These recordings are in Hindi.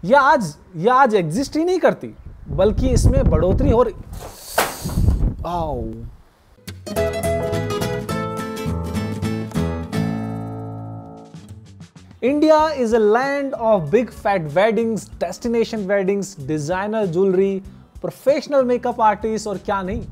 ये आज एग्जिस्ट ही नहीं करती, बल्कि इसमें बढ़ोतरी हो रही। आओ। India is a land of big fat weddings, destination weddings, designer jewelry, professional makeup artists और क्या नहीं।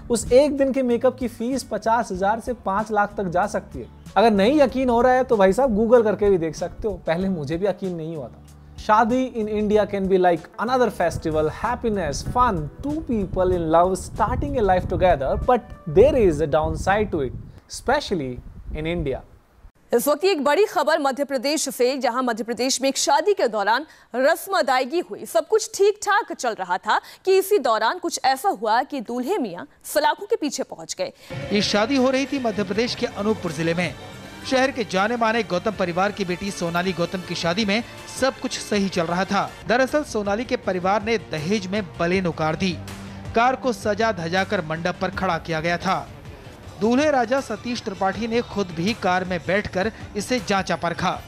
उस एक दिन के मेकअप की फीस 50,000 से 5 लाख तक जा सकती है। अगर नहीं यकीन हो रहा है तो भाई साहब गूगल करके भी देख सकते हो, पहले मुझे भी यकीन नहीं हुआ था। शादी in India can be like another festival, happiness, fun, two people in love starting a life together, but there is a downside to it, especially in India. इस वक्त एक बड़ी खबर मध्य प्रदेश से, जहां मध्य प्रदेश में एक शादी के दौरान रस्म अदायगी हुई। सब कुछ ठीक ठाक चल रहा था कि इसी दौरान कुछ ऐसा हुआ कि दूल्हे मियां सलाखों के पीछे पहुंच गए। ये शादी हो रही थी मध्य प्रदेश के अनूपपुर जिले में। शहर के जाने माने गौतम परिवार की बेटी सोनाली गौतम की शादी में सब कुछ सही चल रहा था। दरअसल सोनाली के परिवार ने दहेज में बलेनो उकार दी। कार को सजा धजा कर मंडप पर खड़ा किया गया था। दूल्हे राजा सतीश त्रिपाठी ने खुद भी कार में बैठकर इसे जांचा परखा,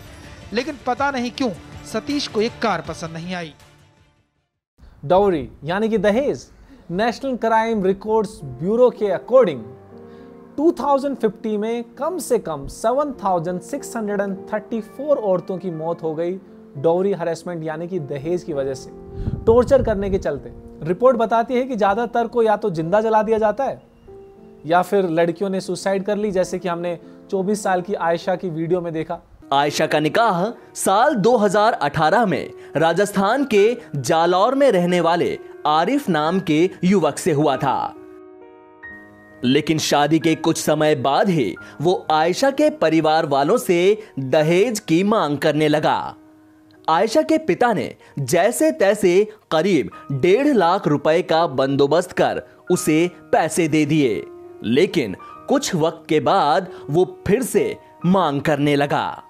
लेकिन पता नहीं क्यों सतीश को ये कार पसंद नहीं आई। डाउरी यानी कि दहेज, नेशनल क्राइम रिकॉर्ड्स ब्यूरो के अकॉर्डिंग 2050 में कम से कम 7,634 औरतों की मौत हो गई डाउरी हरेसमेंट यानी कि दहेज की वजह से, टॉर्चर करने के चलते। रिपोर्ट बताती है कि ज्यादातर को या तो जिंदा जला दिया जाता है या फिर लड़कियों ने सुसाइड कर ली, जैसे कि हमने 24 साल की आयशा की वीडियो में देखा। आयशा का निकाह साल 2018 में राजस्थान के जालौर में रहने वाले आरिफ नाम के युवक से हुआ था, लेकिन शादी के कुछ समय बाद ही वो आयशा के परिवार वालों से दहेज की मांग करने लगा। आयशा के पिता ने जैसे तैसे करीब 1.5 लाख रुपए का बंदोबस्त कर उसे पैसे दे दिए, लेकिन कुछ वक्त के बाद वो फिर से मांग करने लगा।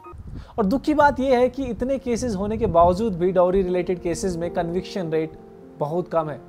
और दुख की बात यह है कि इतने केसेस होने के बावजूद भी डाउरी रिलेटेड केसेस में कन्विक्शन रेट बहुत कम है।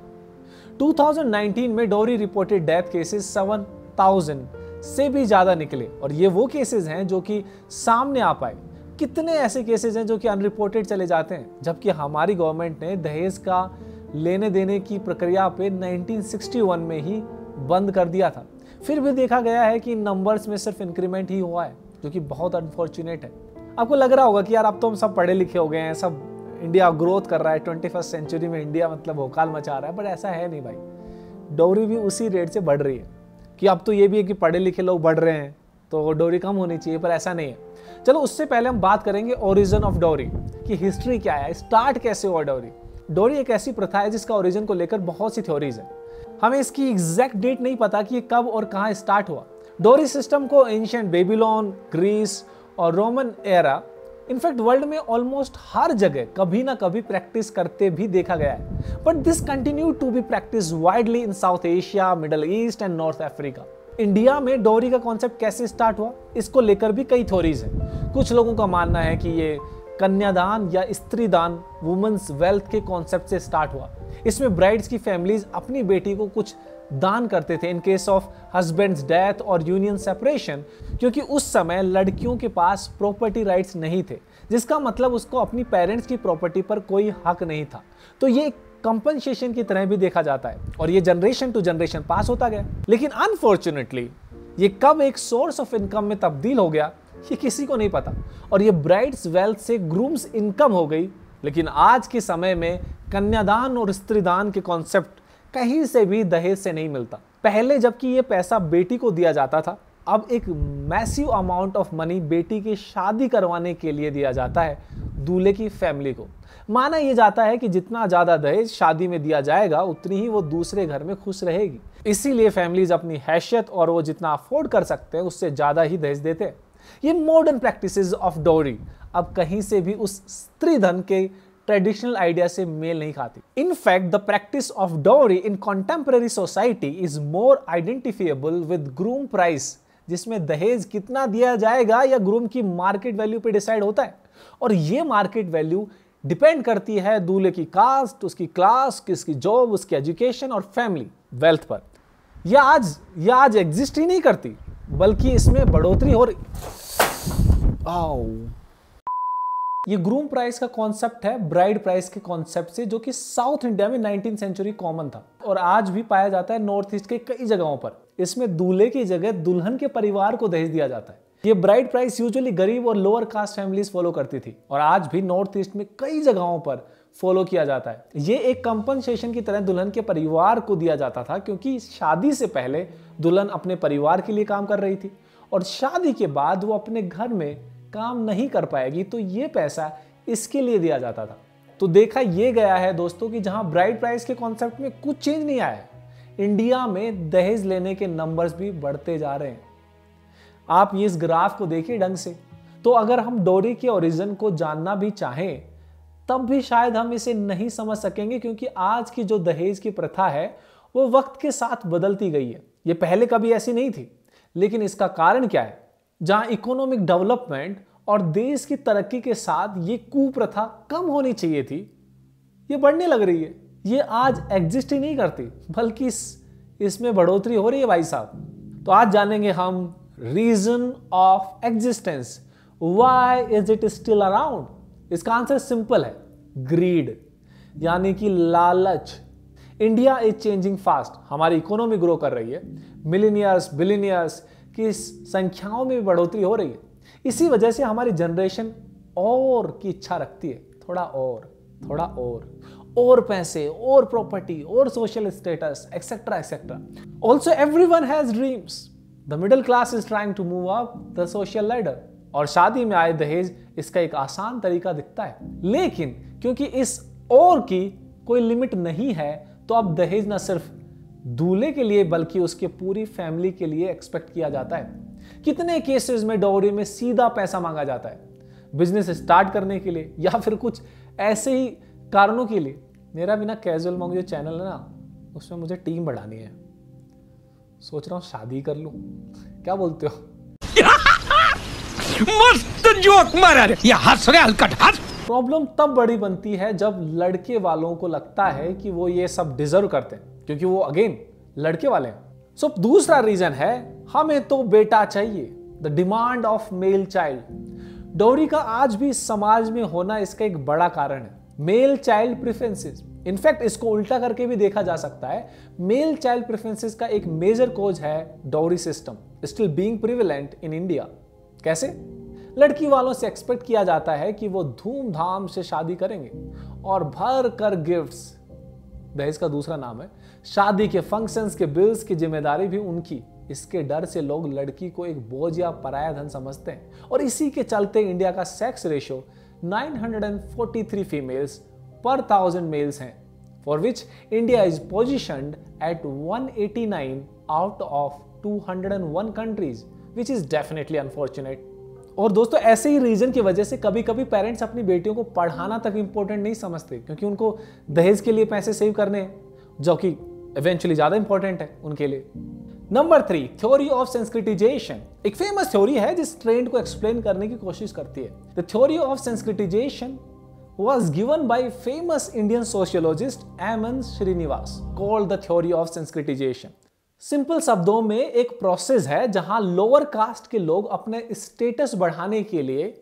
2019 में डाउरी रिपोर्टेड डेथ केसेस 7,000 से भी ज्यादा निकले, और ये वो केसेस हैं जो कि सामने आ पाए। कितने ऐसे केसेस हैं जो कि अनरिपोर्टेड चले जाते हैं, जबकि हमारी गवर्नमेंट ने दहेज का लेने देने की प्रक्रिया पे 1961 में ही बंद कर दिया था। फिर भी देखा गया है कि नंबर्स में सिर्फ इंक्रीमेंट ही हुआ है, जो कि बहुत अनफॉर्चुनेट है। आपको लग रहा होगा कि यार अब तो हम सब पढ़े लिखे हो गए हैं, सब इंडिया ग्रोथ कर रहा है, 21st सेंचुरी में इंडिया मतलब भोकाल मचा रहा है, बट ऐसा है नहीं भाई। डाउरी भी उसी रेट से बढ़ रही है कि अब तो ये भी है कि पढ़े लिखे लोग बढ़ रहे हैं तो डाउरी कम होनी चाहिए, पर ऐसा नहीं है। चलो उससे पहले हम बात करेंगे ओरिजिन ऑफ डाउरी की हिस्ट्री क्या है, स्टार्ट कैसे हुआ डाउरी। डाउरी एक ऐसी प्रथा है जिसका ओरिजिन को लेकर बहुत सी थ्योरीज है। हमें इसकी एग्जैक्ट डेट नहीं पता कि ये कब और कहां स्टार्ट हुआ। डाउरी सिस्टम को एंशिएंट बेबीलोन, ग्रीस और रोमन एरा, इनफैक्ट वर्ल्ड में ऑलमोस्ट हर जगह कभी ना कभी प्रैक्टिस करते भी देखा गया है, but this continue to be practice widely in South Asia, Middle East and North Africa. India में डाउरी का कॉन्सेप्ट कैसे स्टार्ट हुआ, इसको लेकर भी कई थ्योरीज हैं। कुछ लोगों का मानना है कि ये कन्यादान या स्त्री दान, वुमेन्स वेल्थ के कॉन्सेप्ट से स्टार्ट हुआ। इसमें ब्राइड्स की फैमिलीज अपनी बेटी को कुछ दान करते थे in case of husband's death और यूनियन सेपरेशन, क्योंकि उस समय लड़कियों के पास प्रॉपर्टी राइट्स नहीं थे, जिसका मतलब उसको अपनी पेरेंट्स की प्रॉपर्टी पर कोई हक नहीं था। तो ये कंपनसेशन की तरह भी देखा जाता है, और ये जनरेशन टू जनरेशन पास होता गया। लेकिन अनफॉर्चुनेटली ये कब एक सोर्स ऑफ इनकम में तब्दील हो गया ये किसी को नहीं पता, और ये ब्राइड्स वेल्थ से ग्रूम्स इनकम हो गई। लेकिन आज के समय में कन्यादान और स्त्रीदान के कॉन्सेप्ट कहीं से भी दहेज से नहीं मिलता। पहले जबकि ये पैसा बेटी को दिया जाता था, अब एक मैसिव अमाउंट ऑफ मनी बेटी की शादी करवाने के लिए दिया जाता है दूल्हे की फैमिली को। माना यह जाता है कि जितना ज्यादा दहेज शादी में दिया जाएगा उतनी ही वो दूसरे घर में खुश रहेगी। इसीलिए फैमिलीज अपनी हैसियत और वो जितना अफोर्ड कर सकते हैं उससे ज्यादा ही दहेज देते हैं। ये मॉडर्न प्रैक्टिसेस ऑफ डाउरी अब कहीं से भी उस स्त्री धन के ट्रेडिशनल आइडिया से मेल नहीं खाती। In fact the practice of dowry in contemporary society is more identifiable with groom price, जिसमें दहेज कितना दिया जाएगा या ग्रूम की मार्केट वैल्यू पे डिसाइड होता है, और ये मार्केट वैल्यू डिपेंड करती है दूल्हे की कास्ट, उसकी क्लास, उसकी जॉब, उसकी एजुकेशन और फैमिली वेल्थ पर। यह आज एग्जिस्ट ही नहीं करती, बल्कि इसमें बढ़ोतरी हो रही। आओ। ये ग्रूम प्राइस का कॉन्सेप्ट है ब्राइड प्राइस के कॉन्सेप्ट से, जो कि साउथ इंडिया में 19th सेंचुरी कॉमन था और आज भी पाया जाता है नॉर्थ ईस्ट के कई जगहों पर। इसमें दूल्हे की जगह दुल्हन के परिवार को दहेज दिया जाता है। ये ब्राइड प्राइस यूजुअली गरीब और लोअर कास्ट फैमिलीज फॉलो करती थी और आज भी नॉर्थ ईस्ट में कई जगहों पर फॉलो किया जाता है। ये एक कंपनसेशन की तरह दुल्हन के परिवार को दिया जाता था, क्योंकि शादी से पहले दुल्हन अपने परिवार के लिए काम कर रही थी और शादी के बाद वो अपने घर में काम नहीं कर पाएगी, तो ये पैसा इसके लिए दिया जाता था। तो देखा ये गया है दोस्तों कि जहां ब्राइड प्राइस के कॉन्सेप्ट में कुछ चेंज नहीं आया है, इंडिया में दहेज लेने के नंबर्स भी बढ़ते जा रहे हैं। आप ये इस ग्राफ को देखिए ढंग से, तो अगर हम डोरी के ओरिजिन को जानना भी चाहें तब भी शायद हम इसे नहीं समझ सकेंगे, क्योंकि आज की जो दहेज की प्रथा है वो वक्त के साथ बदलती गई है। ये पहले कभी ऐसी नहीं थी, लेकिन इसका कारण क्या है? जहां इकोनॉमिक डेवलपमेंट और देश की तरक्की के साथ ये कुप्रथा कम होनी चाहिए थी, ये बढ़ने लग रही है। ये आज एग्जिस्ट ही नहीं करती, बल्कि इसमें बढ़ोतरी हो रही है भाई साहब। तो आज जानेंगे हम reason of existence, why is it still around. इसका आंसर सिंपल है, ग्रीड, यानी कि लालच। इंडिया इज चेंजिंग फास्ट, हमारी इकोनॉमी ग्रो कर रही है, मिलियनियर्स बिलियनियर्स की संख्याओं में भी बढ़ोतरी हो रही है। इसी वजह से हमारी जनरेशन और की इच्छा रखती है, थोड़ा और पैसे, और प्रॉपर्टी, और social status, etcetera etcetera. Also everyone has dreams. The middle class is trying to move up the social ladder, और शादी में आए दहेज इसका एक आसान तरीका दिखता है। लेकिन क्योंकि इस और की कोई लिमिट नहीं है, तो अब दहेज न सिर्फ दूल्हे के लिए बल्कि उसके पूरी फैमिली के लिए एक्सपेक्ट किया जाता है। कितने केसेस में डाउरी में सीधा पैसा मांगा जाता है, बिजनेस स्टार्ट करने के लिए या फिर कुछ ऐसे ही कारणों के लिए। मेरा भी ना कैजुअल मॉन्ग जो चैनल है ना, उसमें मुझे टीम बढ़ानी है। सोच रहा हूं शादी कर लूं, क्या बोलते हो? मस्त जोक मारा रे, ये हंस रहे हलकट हंस। प्रॉब्लम तब बड़ी बनती है जब लड़के वालों को लगता है कि वो ये सब डिजर्व करते हैं, क्योंकि वो अगेन लड़के वाले हैं। सो दूसरा रीजन है, हमें तो बेटा चाहिए, the demand of male child. Dowry का आज भी समाज में होना इसका एक बड़ा कारण है, मेल चाइल्ड प्रेफरेंसेस। इनफैक्ट इसको उल्टा करके भी देखा जा सकता है। मेल चाइल्ड प्रेफरेंसेस का एक मेजर कॉज है dowry system still being prevalent in India. कैसे? लड़की वालों से एक्सपेक्ट किया जाता है कि वो धूमधाम से शादी करेंगे और भर कर गिफ्ट्स, दहेज का दूसरा नाम है, शादी के फंक्शंस के बिल्स की जिम्मेदारी भी उनकी। इसके डर से लोग लड़की को एक बोझ या पराया धन समझते हैं और इसी के चलते इंडिया का सेक्स रेशियो 943 फीमेल्स पर 1000 मेल्स हैं, for which India is positioned at 189 out of 201 countries, which is definitely unfortunate. और दोस्तों ऐसे ही रीजन की वजह से कभी कभी पेरेंट्स अपनी बेटियों को पढ़ाना तक इंपॉर्टेंट नहीं समझते, क्योंकि उनको दहेज के लिए पैसे सेव करने हैं, जो कि इवेंचुअली ज्यादा इंपॉर्टेंट है उनके लिए। Number 3, theory of sensitization. एक फेमस थ्योरी है जिस ट्रेंड को एक्सप्लेन करने की कोशिश करती है। The theory of sensitization was given by famous Indian sociologist M.N. Srinivas, called the theory of sensitization. Simple शब्दों में एक प्रोसेस है जहां लोअर कास्ट के लोग अपने स्टेटस बढ़ाने के लिए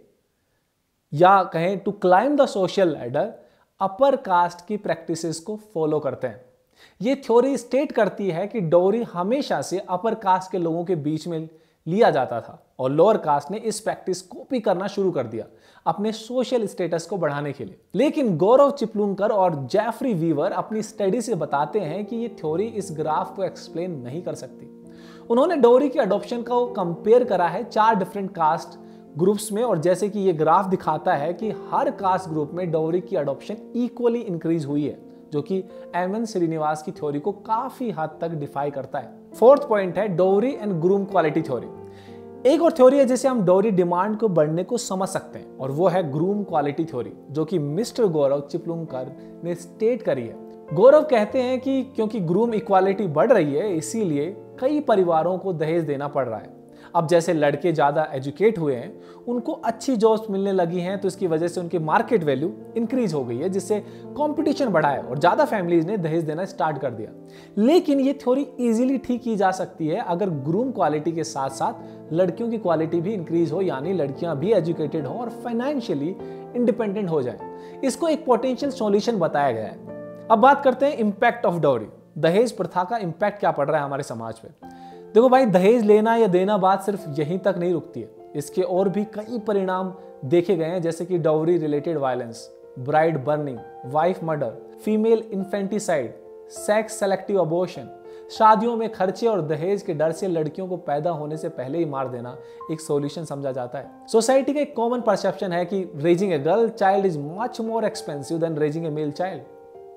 या कहें to climb the social ladder upper caste की प्रैक्टिसेस को फॉलो करते हैं। यह थ्योरी स्टेट करती है कि डाउरी हमेशा से अपर कास्ट के लोगों के बीच में लिया जाता था और लोअर कास्ट ने इस प्रैक्टिस कॉपी करना शुरू कर दिया अपने सोशल स्टेटस को बढ़ाने के लिए। लेकिन गौरव चिपलूनकर और जेफरी वीवर अपनी स्टडी से बताते हैं कि ये थ्योरी इस ग्राफ को एक्सप्लेन नहीं कर सकती। उन्होंने डाउरी के अडॉप्शन को कंपेयर करा है 4 डिफरेंट कास्ट ग्रुप्स में, और जैसे कि ये ग्राफ दिखाता है कि हर कास्ट ग्रुप में डाउरी की अडॉप्शन इक्वली इंक्रीज हुई है, जो कि M.N. श्रीनिवास की थ्योरी को काफी हद तक डिफाई करता है। 4th पॉइंट है dowry and groom quality theory. एक और थ्योरी है जिसे हम डाउरी डिमांड को बढ़ने को समझ सकते हैं, और वो है ग्रूम क्वालिटी थ्योरी, जो कि मिस्टर गौरव चिपलूनकर ने स्टेट करी है। गौरव कहते हैं कि क्योंकि ग्रूम इक्वालिटी बढ़ रही है, इसीलिए कई परिवारों को दहेज देना पड़ रहा है। अब जैसे लड़के ज्यादा एजुकेट हुए हैं, उनको अच्छी जॉब्स मिलने लगी हैं, तो इसकी वजह से उनकी मार्केट वैल्यू इंक्रीज हो गई है, जिससे कंपटीशन बढ़ा है और ज्यादा फैमिलीज ने दहेज देना स्टार्ट कर दिया। लेकिन ये थ्योरी इजीली ठीक की जा सकती है अगर ग्रूम क्वालिटी के साथ साथ लड़कियों की क्वालिटी भी इंक्रीज हो, यानी लड़कियां भी एजुकेटेड हो और फाइनेंशियली इंडिपेंडेंट हो जाएं। इसको एक पोटेंशियल सॉल्यूशन बताया गया है। अब बात करते हैं इंपैक्ट ऑफ डाउरी। दहेज प्रथा का इंपैक्ट क्या पड़ रहा है हमारे समाज पे। देखो भाई, दहेज लेना या देना बात सिर्फ यहीं तक नहीं रुकती है। इसके और भी कई परिणाम देखे गए हैं, जैसे कि dowry related violence, bride burning, wife murder, female infanticide, sex selective abortion, शादियों में खर्चे और दहेज के डर से लड़कियों को पैदा होने से पहले ही मार देना एक सॉल्यूशन समझा जाता है। सोसाइटी का एक कॉमन परसेप्शन है कि raising a girl child is much more expensive than raising A male child.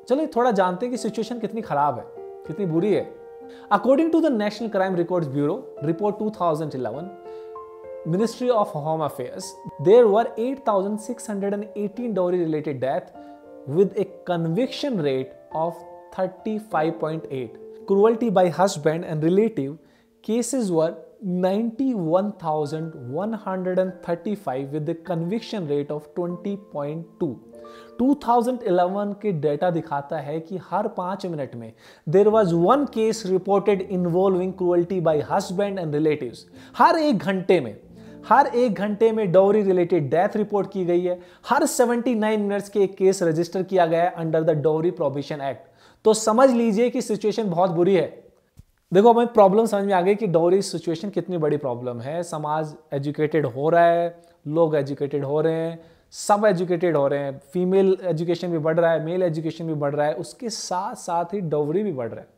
चलो थोड़ा जानते हैं कि सिचुएशन कितनी खराब है, कितनी बुरी है। According to the National Crime Records Bureau report 2011, Ministry of Home Affairs, there were 8,618 dowry-related deaths with a conviction rate of 35.8. Cruelty by husband and relative cases were 91,135 with a conviction rate of 20.2. 2011 के डेटा दिखाता है कि हर 5 मिनट में there was one case reported involving cruelty by husband and relatives. हर एक घंटे में डाउरी रिलेटेड डेथ रिपोर्ट की गई है। हर 79 मिनट्स के एक केस रजिस्टर किया गया है under the dowry prohibition act. तो समझ लीजिए कि सिचुएशन बहुत बुरी है। देखो, हमें प्रॉब्लम समझ में आ गई कि डाउरी सिचुएशन कितनी बड़ी प्रॉब्लम है। समाज एजुकेटेड हो रहा है, लोग एजुकेटेड हो रहे हैं, सब एजुकेटेड हो रहे हैं, फीमेल एजुकेशन भी बढ़ रहा है, मेल एजुकेशन भी बढ़ रहा है, उसके साथ साथ ही डाउरी भी बढ़ रहा है।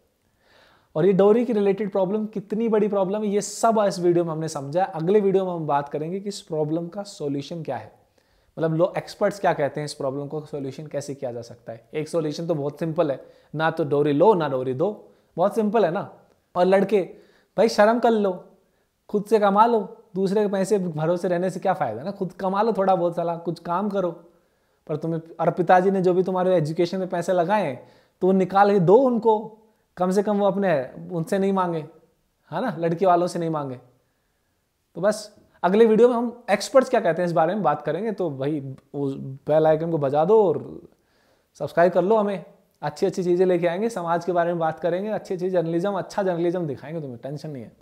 और ये डाउरी की रिलेटेड प्रॉब्लम कितनी बड़ी प्रॉब्लम है, ये सब इस वीडियो में हमने समझा। अगले वीडियो में हम बात करेंगे कि इस प्रॉब्लम का सॉल्यूशन क्या है, मतलब लोग एक्सपर्ट्स क्या कहते हैं इस प्रॉब्लम को सॉल्यूशन कैसे किया जा सकता है। एक सॉल्यूशन तो बहुत सिंपल है, ना तो डाउरी लो ना डाउरी दो, बहुत सिंपल है ना। और लड़के भाई शर्म कर लो, खुद से कमा लो, दूसरे के पैसे भरोसे रहने से क्या फायदा ना, खुद कमा लो थोड़ा बहुत, साला कुछ काम करो। पर तुम्हें और पिताजी ने जो भी तुम्हारे एजुकेशन में पैसे लगाए तो वो निकाल के दो उनको, कम से कम वो अपने उनसे नहीं मांगे, है ना, लड़की वालों से नहीं मांगे। तो बस अगले वीडियो में हम एक्सपर्ट्स क्या कहते हैं इस बारे में बात करेंगे। तो भाई उस बेल आइकन को बजा दो और सब्सक्राइब कर लो। हमें अच्छी अच्छी चीज़ें लेके आएंगे, समाज के बारे में बात करेंगे, अच्छी अच्छी जर्नलिज्म, अच्छा जर्नलिज्म दिखाएंगे तुम्हें, टेंशन नहीं है।